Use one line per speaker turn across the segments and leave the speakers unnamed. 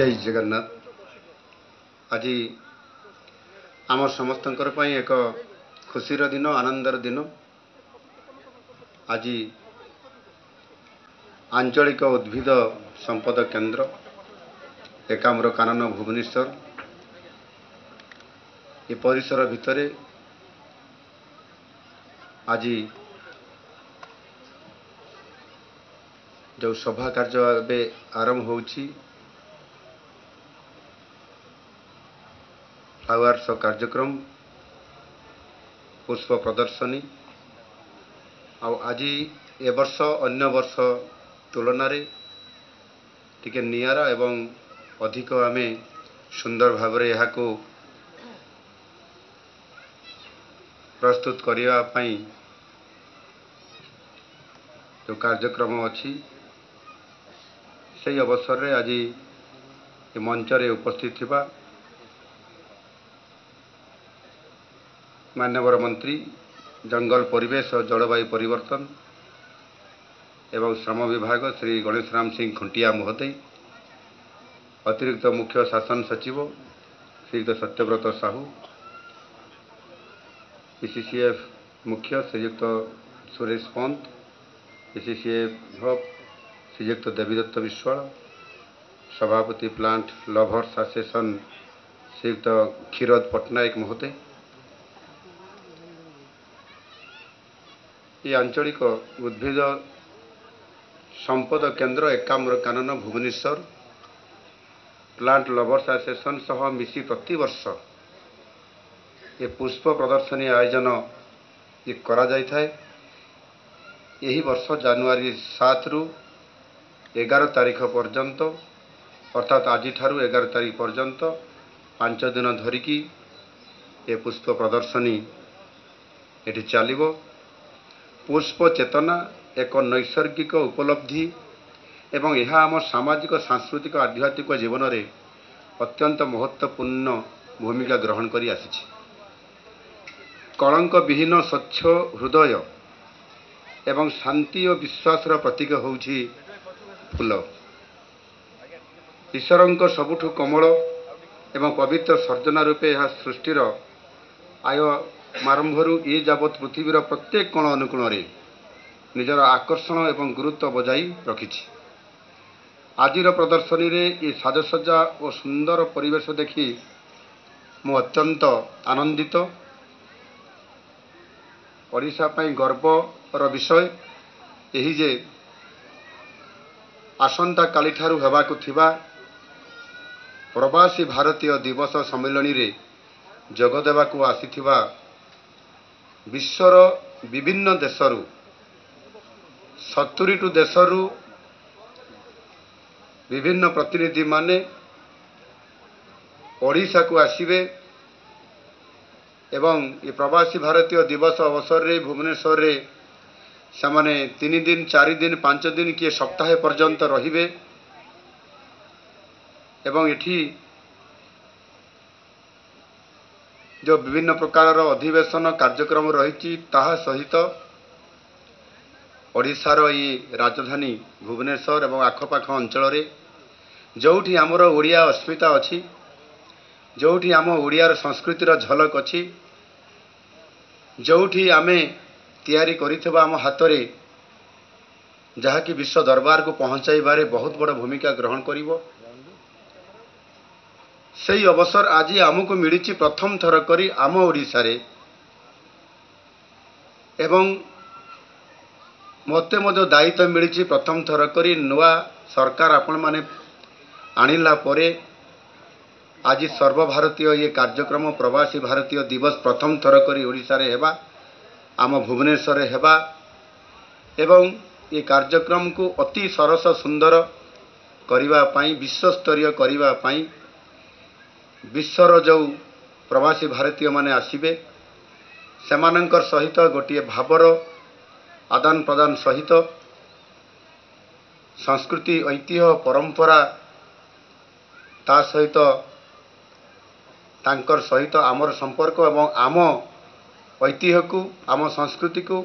जय जगन्नाथ। आज आम समस्त एक खुशीर दिन, आनंदर दिन। आज आंचलिक उद्भिद संपद केन्द्र एकाम्र कानन भुवनेश्वर ये परिसर भितर आज जो सभा कार्य आरंभ होउछि फ्लावर शो कार्यक्रम पुष्प प्रदर्शनी आज ए वर्ष अन्य वर्ष तुलन टिके नियारा एवं अधिक आमे सुंदर भाव यहाँ को प्रस्तुत करिया पई जो कार्यक्रम अच्छी से अवसर रे आज मंच रे उपस्थित थिबा माननीय मंत्री जंगल परिवेश और जलवायु परिवर्तन एवं श्रम विभाग श्री गणेश राम सिंह खुंटिया महोदय, अतिरिक्त मुख्य शासन सचिव श्रीयुक्त सत्यव्रत साहू, पीसीसीएफ मुख्य श्रीयुक्त सुरेश पंत, पीसीसीएफ श्रीयुक्त देवीदत्त विश्वाल, सभापति प्लांट लभर्स एसोसिएशन श्रीयुक्त क्षीरोद पट्टनायक महोदय, ये आंचलिक उद्भिद संपद केन्द्र एकाम्र कानन भुवनेश्वर प्लांट लभर्स एसोसिएशन सह मिसी प्रतिवर्ष ये पुष्प प्रदर्शनी आयोजन ये करा जाय थाए। यही वर्ष जनवरी 7 रु 11 तारीख पर्यंत अर्थात आज ठारू 11 तारीख पर्यंत 5 दिन धरिकी ये पुष्प प्रदर्शनी एठी चलिबो। पुष्प चेतना एक नैसर्गिक उपलब्धि एवं यह आम सामाजिक सांस्कृतिक आध्यात्मिक जीवन में अत्यंत महत्वपूर्ण भूमिका ग्रहण करी आसिछि। कलंक विहीन स्वच्छ हृदय एवं शांति और विश्वास प्रतीक होउछि फूल। ईश्वरंक सबुठु कोमल एवं पवित्र सर्जना रूपे यह सृष्टिर आय मारंभरू ये जावत पृथ्वीर प्रत्येक कोण अनुकोण निजर आकर्षण एवं गुरुत्व बजाई रखिछि। आजिर प्रदर्शनी रे ये साजसज्जा और सुंदर परिवेश देखि मु अत्यंत आनंदित। ओडिशा पई गर्वर विषय यही जे आसंता काली ठारू हेबाकु थिबा प्रवासी भारतीय दिवस सम्मेलनी रे जोग देबाकु आसीथिबा विश्वर विभिन्न देशरू 70 देशरू विभिन्न प्रतिनिधि माने ओडिशा को आसीबे एवं ये प्रवासी भारतीय दिवस अवसर रे भुवनेश्वर रे समाने 3 दिन 4 दिन 5 दिन किए सप्ताह पर्यंत रहिबे एवं एठी जो विभिन्न प्रकार अधिवेशन कार्यक्रम रही ताहा सहित ओडिशार ये राजधानी भुवनेश्वर एवं आखपाख अंचल रे जोठी आमर ओडिया अस्मिता अच्छी, जोठी आम ओडियार संस्कृतिर झलक अच्छी, जोठी आमे तैयारी करिथबा आम हातरे जहाँकि विश्व दरबार को पहुँचाइबारे बहुत बड़ भूमिका ग्रहण करिवो। सही अवसर आज आमको मिली प्रथम थर करी आम ओडिशा रे एवं मते मध्य दायित्व मिली प्रथम थर करी नुआ सरकार आपण माने आनिला परे आज सर्वभारतीय ये कार्यक्रम प्रवासी भारतीय दिवस प्रथम थर करी ओडिशा रे हेबा आम भुवनेश्वर रे हेबा एवं ये कार्यक्रम को अति सरस सुंदर करिवा पाई विश्वस्तरीय करिवा पाई विश्वर जो प्रवासी भारतीय माने आसिबे सेमानंकर सहित गोटे भावर आदान प्रदान सहित संस्कृति ऐतिह्य परंपरा ता सहित तांकर सहित आमर संपर्क एवं आम ऐतिह्य को आम संस्कृति को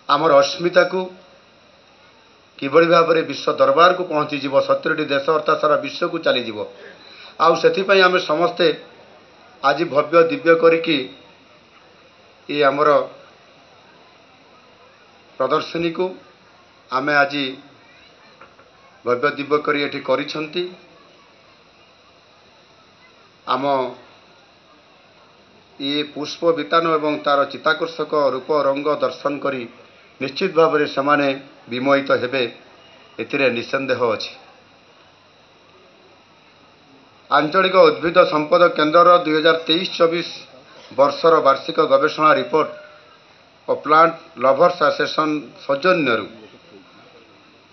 आमर अस्मिता को किभଳି भाବରେ विश्व दरबार को पहुँची जीव 70टी देश अर्थात सारा विश्व को चली जीव आउ सेथिपई आमे समस्ते आज भव्य दिव्य करिकी ये आमर प्रदर्शनी को आमे आज भव्य दिव्य करी एठी करिसंती आम ये पुष्प वितान एवं तार चित्ताकर्षक रूप रंग दर्शन करी निश्चित भाव में समाने विमोहित हेबे एतिरे निसंदेह अछि। आंचलिक उद्भिद संपद केन्द्र 2023-24 वर्षर वार्षिक गवेषणा रिपोर्ट और प्लांट लभर्स एसोसिएशन सौजन्यरु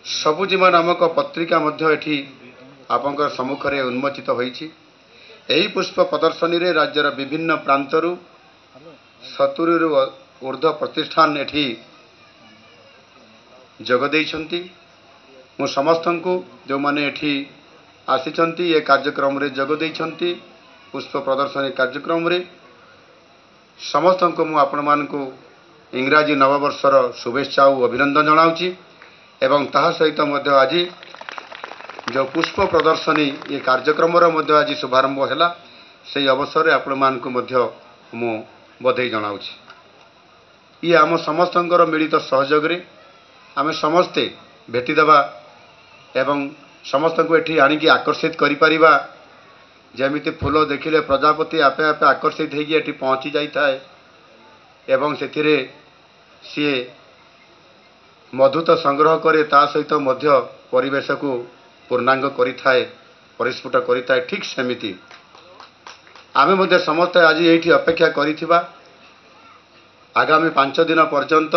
सबुजिमा नामक पत्रिका मध्य एठी आपनकर सम्मुखरे उन्मोचित होईछि। एही पुष्प प्रदर्शनी रे राज्यर विभिन्न प्रांतरु 70 रु ऊर्ध्व प्रतिष्ठान एठी जोग देइछंती। मु समस्तंकु जो माने एठी आसिछंती ये कार्यक्रम रे जोग देइछंती पुष्प प्रदर्शनी कार्यक्रम रे समस्तंकु मु आपण मानकु इंग्राजी नववर्षर शुभेच्छा और अभिनंदन जनाउछि एवं ताहा सहित मध्य आज जो पुष्प प्रदर्शनी ये कार्यक्रम मध्य आज शुभारंभ हैला से अवसर आपण मानकु मध्य मु बधाई जनाउछि। ये आम समस्तंकर मिलित सहयोग रे आमे समस्ते भेटी देबा एवं समस्त को एठी आनिकी आकर्षित करि परिबा जेमिति फूल देखिले प्रजापति आपे आपे आकर्षित हेगी एठी पहुंची जाई थाए एवं सेथिरे सी मधुत संग्रह करे ता सहित मध्य परिवेश को पूर्णांग करि थाए परिस्फुट करि थाए। ठीक सेमिति आमे मध्य समस्त आज एठी अपेक्षा करिथिबा आगामी 5 दिन पर्यंत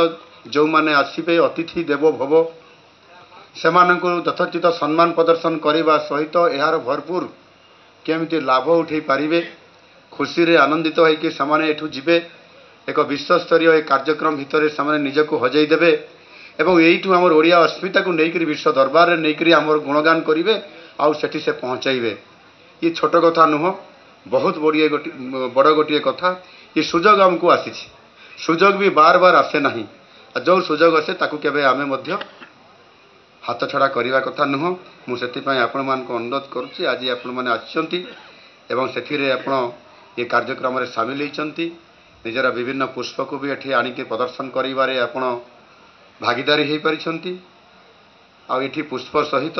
जो माने आसीबे अतिथि देवो भव सेमानंकु यथोचित सम्मान प्रदर्शन करने सहित यार भरपूर केमिति लाभ उठे पारिबे खुशी रे आनंदित होइकि समाने एठु जिबे एक विश्वस्तरीय कार्यक्रम भितर समाने निजको हजई देबे एवं एइठु हमर ओडिया अस्मिता को नेइकरी विश्व दरबार रे नेइकरी हमर गुणगान करिवे आउ सेठी से पहुंचाइबे। ये छोट कथा नुह बहुत बड़ गोटे कथा। ये सुजोग हमको आसीछि सुजोग भी बार बार आसे नहीं जो सुजोग आसे ताकू केबे आमे मध्य हाथ छड़ा करने कथा नुह मुझे आपण मान अनुरोध करुच्ची आज आपण मैंने आसिचंती एवं सेथिरे आपण ये कार्यक्रम रे सामिल होइचंती निजरा विभिन्न पुष्प को भी एठी आनिके प्रदर्शन करिवारे आपण भागीदारी हेई परिछंती। आ एठी पुष्प सहित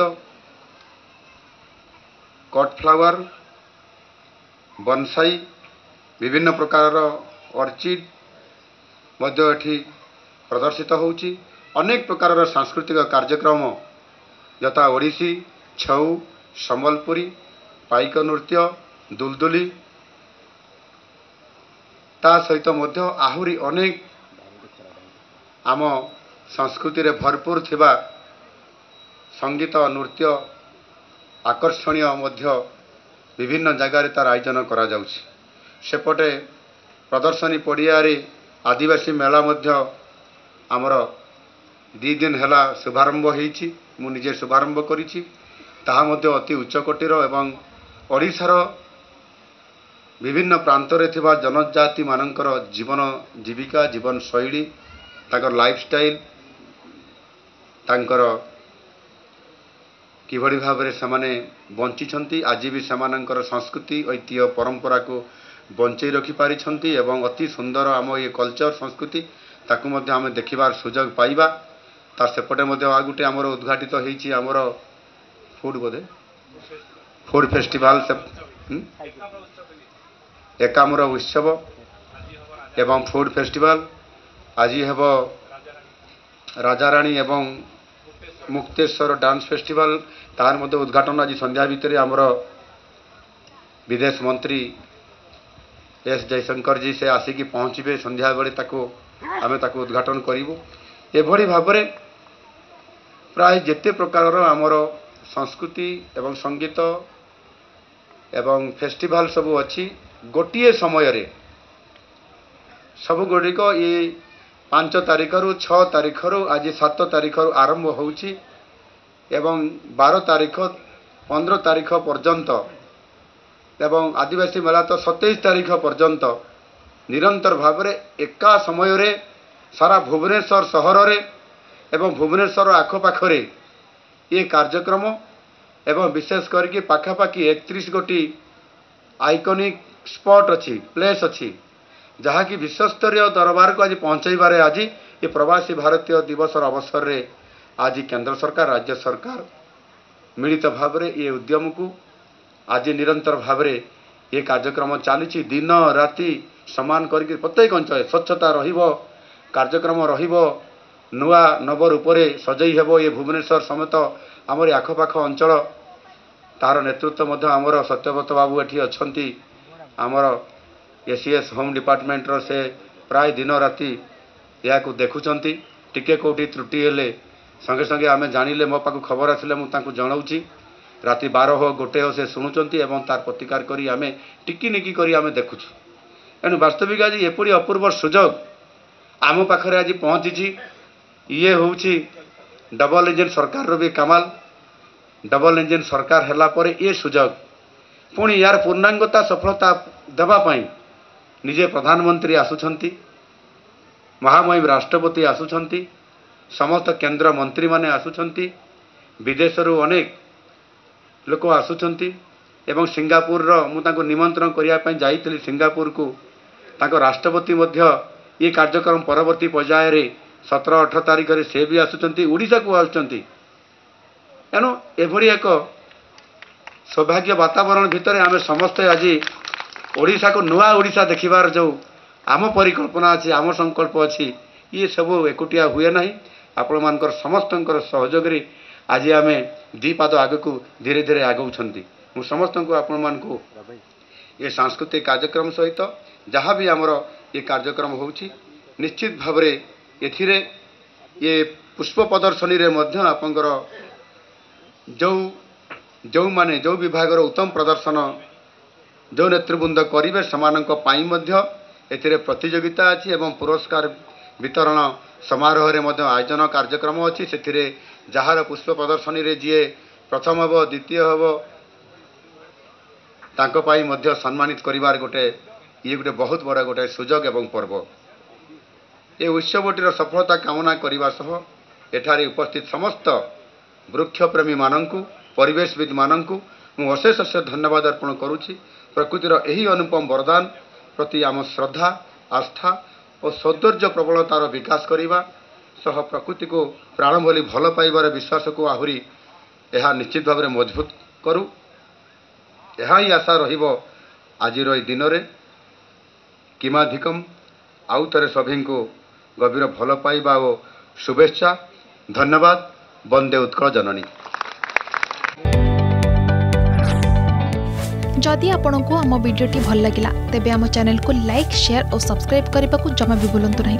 कट फ्लावर बनसाई विभिन्न प्रकार अर्चिड मध्य एठी प्रदर्शित होउची। अनेक प्रकार सांस्कृतिक कार्यक्रम यथा ओडिसी छऊ संबलपुरी पाइक नृत्य दुलदुली ता सहित मध्य आहुरी अनेक आम संस्कृति रे भरपूर थिबा संगीत नृत्य आकर्षणीय मध्य विभिन्न जगार तार आयोजन करा जाउछि। सेपटे प्रदर्शनी पड़िया रे आदिवासी मेला मध्य आमर 2 दिन हैला शुभारंभ होईछि मु निजे शुभारंभ करिछि ताहा मध्य अति उच्चकोटीर एवं ओडिशार विभिन्न प्रांत रे थिबा जनजाति मानकर जीवन जीविका जीवन शैली ताकर लाइफस्टाइल तांकर किभଳି भाबरे समाने बंचिछंती आज भी समानंकर संस्कृति ऐतिह्य परंपरा को बंचई रखि पारिछंती एवं अति सुंदर आम ये कल्चर संस्कृति ताकू मध्य आमे देखिबार सुजोग पाइबा। तार सेपटे मध्य आ गुटे आमर उद्घाटित होईछि आमर फूड बोधे फूड फेस्टिवल से एकामर उत्सव एवं फूड फेस्टिवल आज हेब राजाराणी एवं मुक्तेश्वर डांस फेस्टिवल तार मध्य उद्घाटन आज संध्या भितर आमर विदेश मंत्री एस जयशंकर जी से आसिकी पहुँचे संध्या बेले आमे ताको उद्घाटन करूँ। एभली भाबरे प्राय जेते प्रकार आमर संस्कृति एवं संगीत एवं फेस्टिवल सबू अच्छी गोटे समय रे सब गुड़िक ये 5 तारिख रु 6 तारिख रु आज 7 तारिख रु आरंभ होउची एवं 12 तारिख 15 तारिख पर्यंत एवं आदिवासी मेला तो 27 तारिख पर्यंत निरंतर भाव में एका समय रे सारा भुवनेश्वर सहर रे एवं भुवनेश्वर आखपाखरे ये कार्यक्रम एवं विशेष करके पाखापाखि 31 गोटी आइकनिक स्पॉट अच्छी प्लेस अच्छी जहाँकि विश्वस्तरीय दरबार को आज पहुँचाइबारे आज ये प्रवासी भारतीय दिवस अवसर रे आज केंद्र सरकार राज्य सरकार मिलित भाव रे ये उद्यम को आज निरंतर भाव रे ये कार्यक्रम चली दिन राति समान करके प्रत्येक अंचल स्वच्छता रहिबो कार्यक्रम रहिबो नुआ नव रूपरे सजई हेबो ये भुवनेश्वर समेत आमर आखपाख अंचल तार नेतृत्व मध्य आमर सत्यव्रत बाबू एठी अछंती आमर एसीएस होम डिपार्टमेंट रो से प्राय दिन राति या को देखुचंती टिके कोठी त्रुटि हेले संगे संगे आमे जानिले मो पाकु खबर आसिले मु तांकु जणाउची राति 12 हो गोटे हो से शुणुचंती एवं तार प्रतिकार करी आमे टिकी निकी करी आमे देखुछु एनु वास्तविक आज एपरी अपूर्व सुजोग आम पाखरे आज पहुंची ये होउची डबल इंजन सरकार रो भी कमाल डबल इंजन सरकार हैला परे ये सुजोग पुणी यार पूर्णांगता सफलता देबा पई निजे प्रधानमंत्री आसुछंती महामहिम राष्ट्रपति आसुछंती समस्त केंद्र मंत्री माने आसुछंती विदेश रु अनेक लोक आसुछंती एवं सिंगापुर रो मु ताको निमंत्रण करिया पई जाईतली सिंगापुर को ताको राष्ट्रपति मध्य ये कार्यक्रम परवर्ती पर्याय रे 17-18 तारिख रे से भी आसुछंती ओडिसा को आसुछंती एनो एभरी एक सौभाग्य वातावरण भितर आम समस्ते आज ओडिशा को नुआ ओडिशा देखिबार जो आम परिकल्पना अच्छी आम संकल्प अच्छी ये सब एकुटिया हुए ना आपण मानकर समस्त सहयोग रे आज आम दी पाद आग को धीरे धीरे आगौछंती मु समस्त आपण मान को ये सांस्कृतिक कार्यक्रम सहित जहाँ भी आमर ये कार्यक्रम होउछि निश्चित भाव रे एथिरे ये पुष्प प्रदर्शनी रे मध्य आपनकर जो माने जो विभाग उत्तम प्रदर्शन जो नेतृवृंद करेंगे से एथिरे प्रतियोगिता अच्छी एवं पुरस्कार वितरण समारोह रे मध्य आयोजन कार्यक्रम अच्छी से जार पुष्प प्रदर्शनी रे जी प्रथम हम द्वितीय हम तांको पाई मध्य सम्मानित करिवार गोटे ये गोटे बहुत बड़ा गोटे सुजोग एवं पर्व ये उत्सवटीर सफलता कामना करने सह एठारे उपस्थित समस्त वृक्षप्रेमी मानंकु परिवेशविद मानंकु मु अशेष अशेष धन्यवाद अर्पण करुछि प्रकृतिर एही अनुपम वरदान प्रति आम श्रद्धा आस्था और सौंदर्य प्रबलतार विकास करने सह प्रकृति को प्राण भली भल पाइबार विश्वास को आहुरी यह निश्चित भाव में मजबूत करू यह ही आशा रहिबो आजिर ए दिन रे किमाधिकम आउ थे सभी को गभीर भल पाइबा और शुभेच्छा धन्यवाद वंदे उत्कल जननी।
जदि आपंक आम भिडी भल लगा तेब आम चैनल को लाइक शेयर और सब्सक्राइब करने को जमा भी भूलु नहीं।